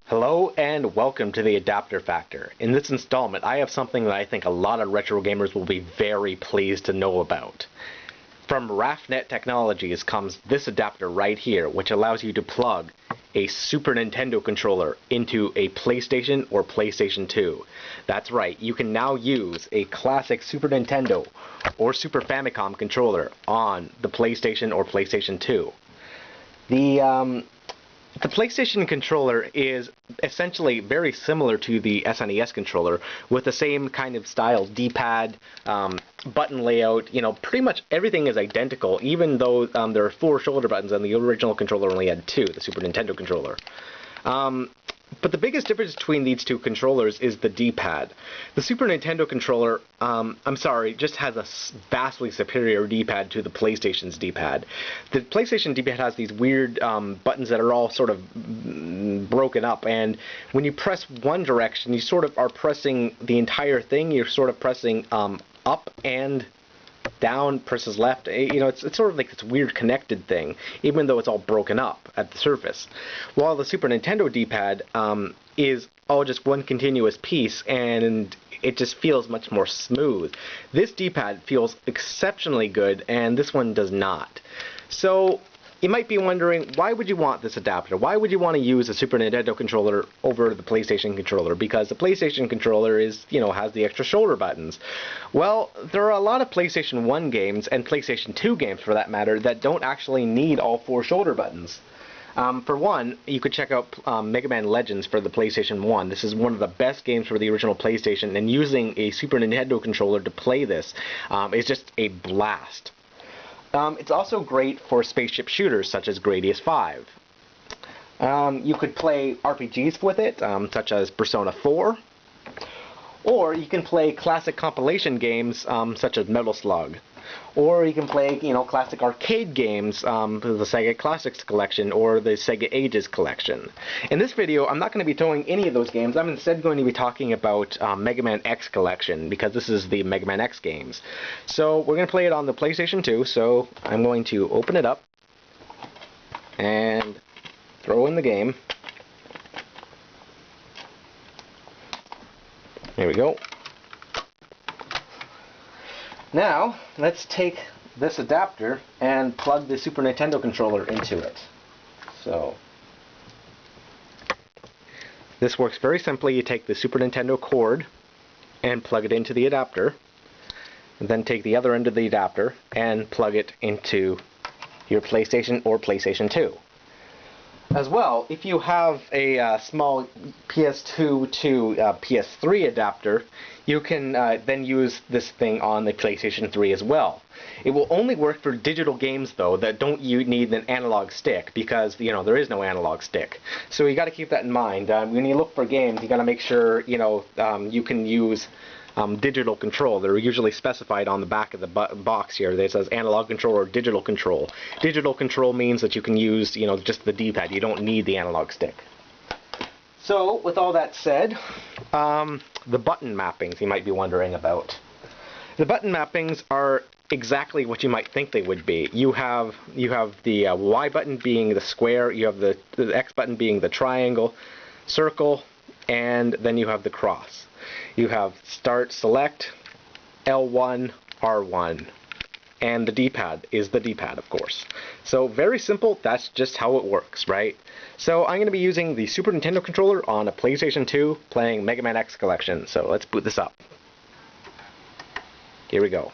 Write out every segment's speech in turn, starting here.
Hello and welcome to the Adapter Factor. In this installment, I have something that I think a lot of retro gamers will be very pleased to know about. From RAFnet Technologies comes this adapter right here, which allows you to plug a Super Nintendo controller into a PlayStation or PlayStation 2. That's right, you can now use a classic Super Nintendo or Super Famicom controller on the PlayStation or PlayStation 2. The PlayStation controller is essentially very similar to the SNES controller, with the same kind of style D-pad, button layout. Pretty much everything is identical, even though there are 4 shoulder buttons and the original controller only had 2, the Super Nintendo controller. But the biggest difference between these two controllers is the D-pad. The Super Nintendo controller, just has a vastly superior D-pad to the PlayStation's D-pad. The PlayStation D-pad has these weird buttons that are all sort of broken up, and when you press one direction, you sort of are pressing the entire thing. You're sort of pressing up and down, presses left. It's sort of like this weird connected thing, even though it's all broken up at the surface. While the Super Nintendo D-pad is all just one continuous piece, and it just feels much more smooth. This D-pad feels exceptionally good, and this one does not. So you might be wondering, why would you want this adapter? Why would you want to use a Super Nintendo controller over the PlayStation controller? Because the PlayStation controller has the extra shoulder buttons. Well, there are a lot of PlayStation 1 games, and PlayStation 2 games for that matter, that don't actually need all 4 shoulder buttons. For one, you could check out Mega Man Legends for the PlayStation 1. This is one of the best games for the original PlayStation, and using a Super Nintendo controller to play this is just a blast. It's also great for spaceship shooters such as Gradius 5. You could play RPGs with it, such as Persona 4. Or you can play classic compilation games such as Metal Slug. Or you can play, classic arcade games, the Sega Classics Collection or the Sega Ages Collection. In this video, I'm not going to be throwing any of those games. I'm instead going to be talking about Mega Man X Collection, because this is the Mega Man X games. So we're going to play it on the PlayStation 2, so I'm going to open it up and throw in the game. There we go. Now, let's take this adapter and plug the Super Nintendo controller into it. So, this works very simply. You take the Super Nintendo cord and plug it into the adapter, and then take the other end of the adapter and plug it into your PlayStation or PlayStation 2. As well, if you have a small PS2 to PS3 adapter, you can then use this thing on the PlayStation 3 as well. It will only work for digital games, though, that don't need an analog stick, because there is no analog stick. So you got to keep that in mind. When you look for games, you got to make sure you can use digital control. They're usually specified on the back of the box here. It says analog control or digital control. Digital control means that you can use just the D-pad. You don't need the analog stick. So with all that said, the button mappings you might be wondering about. The button mappings are exactly what you might think they would be. You have the Y button being the square, you have the X button being the triangle, circle, and then you have the cross. You have Start, Select, L1, R1, and the D-pad is the D-pad, of course. So very simple, that's just how it works, right? So I'm going to be using the Super Nintendo controller on a PlayStation 2 playing Mega Man X Collection, so let's boot this up. Here we go.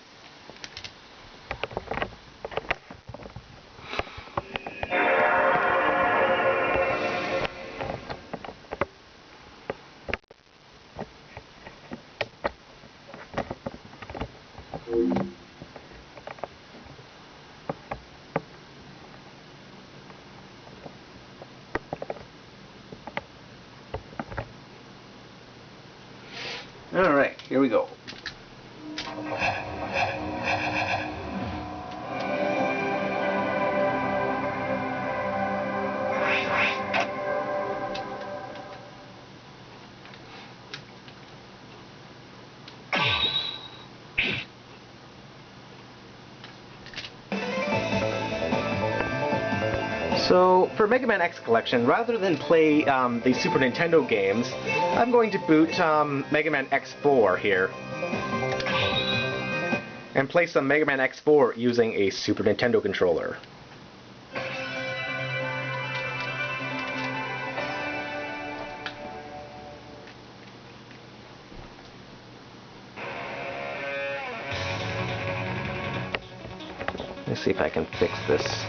Alright, here we go. So for Mega Man X Collection, rather than play the Super Nintendo games, I'm going to boot Mega Man X4 here. And play some Mega Man X4 using a Super Nintendo controller. Let's see if I can fix this.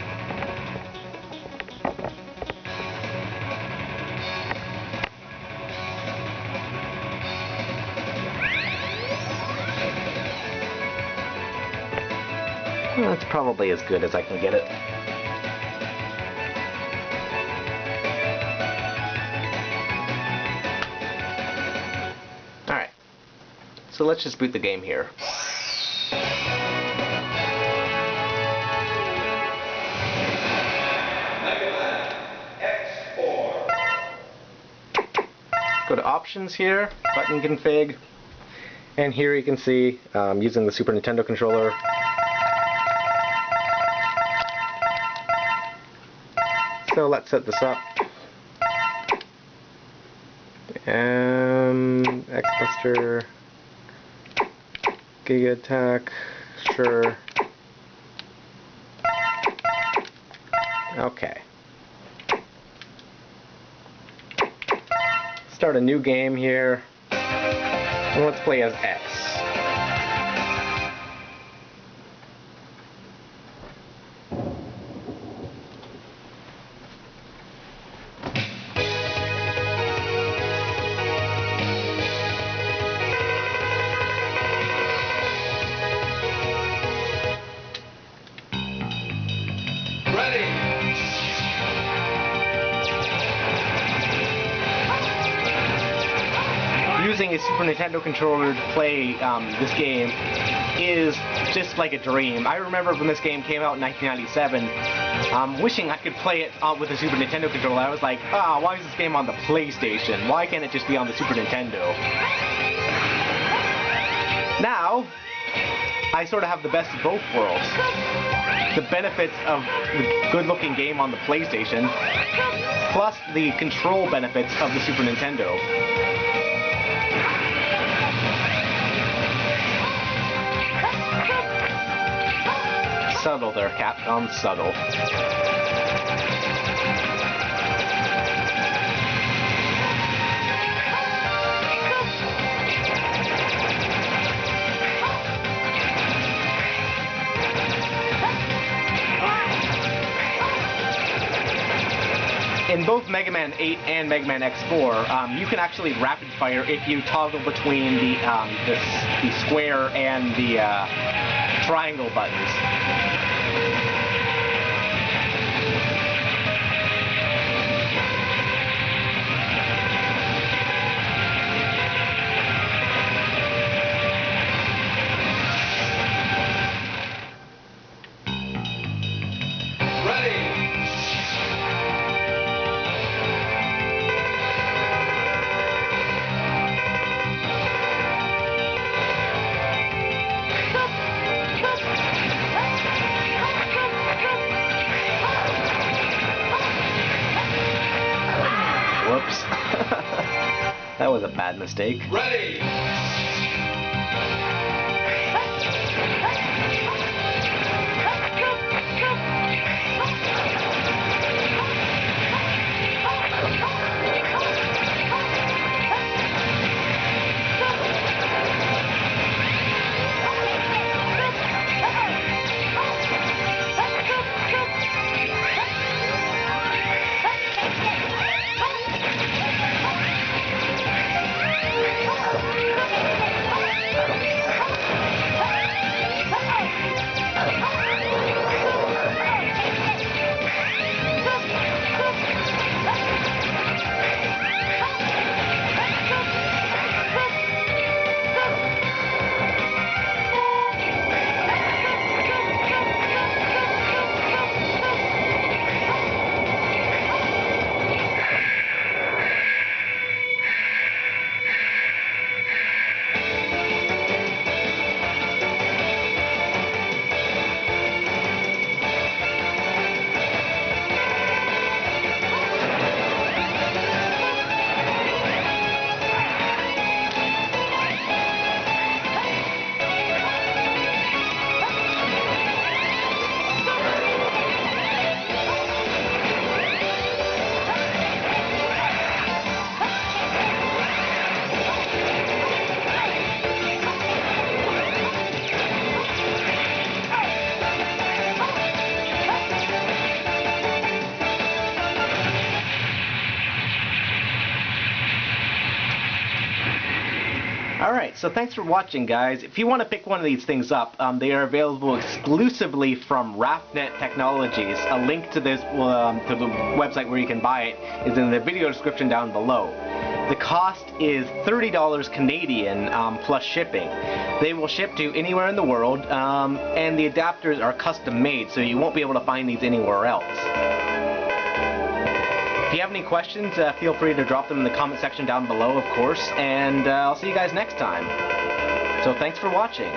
Well, that's probably as good as I can get it. Alright, so let's just boot the game here. Go to Options here, Button Config, and here you can see using the Super Nintendo controller. So let's set this up. X-Buster, Giga Attack, sure. Okay. Start a new game here. And let's play as X. Using a Super Nintendo controller to play this game is just like a dream. I remember when this game came out in 1997, wishing I could play it with a Super Nintendo controller. I was like, why is this game on the PlayStation? Why can't it just be on the Super Nintendo? Now, I sort of have the best of both worlds. The benefits of the good-looking game on the PlayStation, plus the control benefits of the Super Nintendo. Subtle there, Capcom, subtle. In both Mega Man 8 and Mega Man X4, you can actually rapid fire if you toggle between the square and the triangle buttons. Whoops. That was a bad mistake. Ready! Alright, so thanks for watching, guys. If you want to pick one of these things up, they are available exclusively from RAFnet Technologies. A link to this, to the website where you can buy it, is in the video description down below. The cost is $30 Canadian plus shipping. They will ship to anywhere in the world, and the adapters are custom made, so you won't be able to find these anywhere else. If you have any questions, feel free to drop them in the comment section down below, of course, and I'll see you guys next time. So thanks for watching.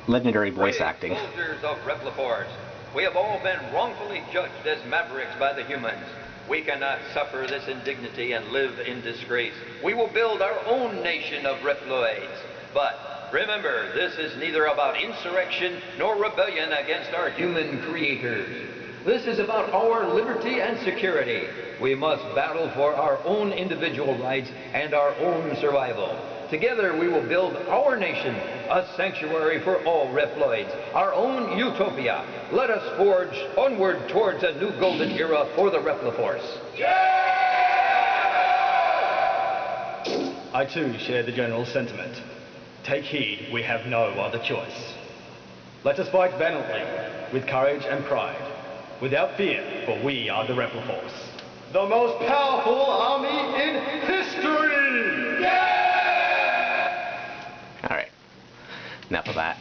Legendary voice acting. Soldiers of Repliforce, we have all been wrongfully judged as mavericks by the humans. We cannot suffer this indignity and live in disgrace. We will build our own nation of Reploids. But remember, this is neither about insurrection nor rebellion against our human creators. This is about our liberty and security. We must battle for our own individual rights and our own survival. Together we will build our nation, a sanctuary for all Reploids, our own utopia. Let us forge onward towards a new golden era for the Repliforce. I too share the general sentiment. Take heed, we have no other choice. Let us fight valiantly, with courage and pride, without fear, for we are the Repliforce, the most powerful army in history! Alright, enough of that.